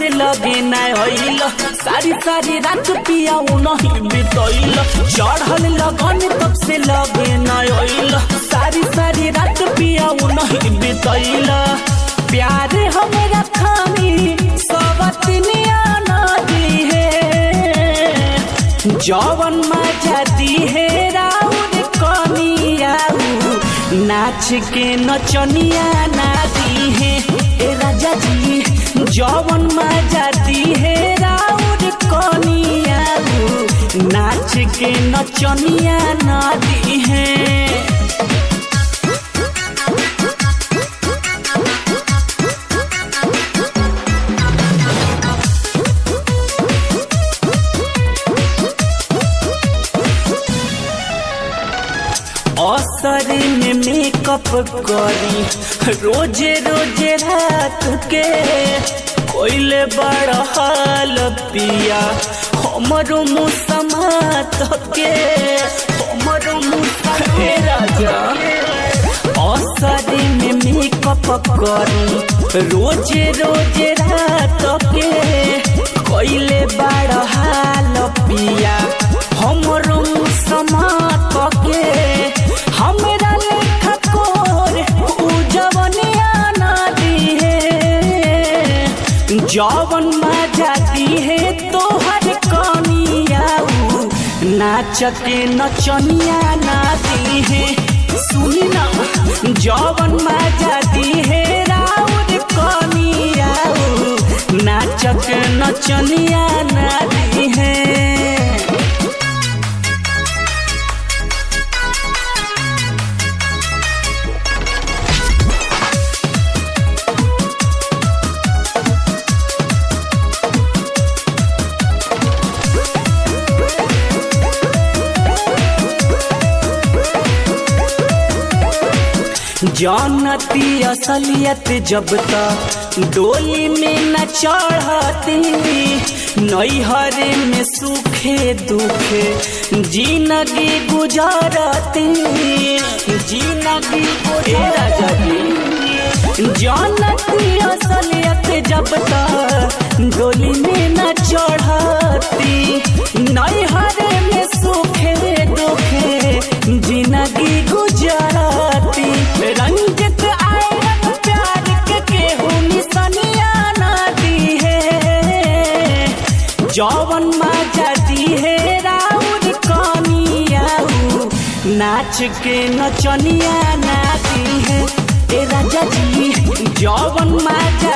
से लगे ना होइल सारी सारी रात पिया नहीं बितैल चढ़ल लगन तब से लगे ना होइल सारी सारी रात पिया नहीं बितैल प्यार हमरा खानी सबतनिया नदी है जवन मजा दी है राउर कनिया नाच के नचनिया नादी है ए राजा जी जवन मजा दी है राउर कनिया नाच के नचनिया नादी है। असर में मेकअप करी रोजे रोजे रात के कोइले बड़ हाल पिया हमरो मुसमात के हमरो मुसमे राजा असर में मेकअप करी रोजे रोजे रात के कोइले बड़ हाल पिया हमरो मुसमात के हमरा लेखा कोर उजवनिया नादी है जवन मजा दी है तोहर कनिया नाच के नचनिया नादी है सुनी ना जवन मजा दी है राउर कनिया नाच के नचनिया नादी है। जानती असलियत जब तक डोली में न चढ़ती नैहरे में सूखे दुखे जिंदगी गुजारती जिंदगी जानती असलियत जब तक डोली में न चढ़ती नैहरे में सूखे दुखे जिंदगी गुजारती रंजित आयरन प्यार के केहू निसनिया नादी है जवन मजा दी है राउर कनिया नाच के नचनिया नादी है ए राजा जी जवन मजा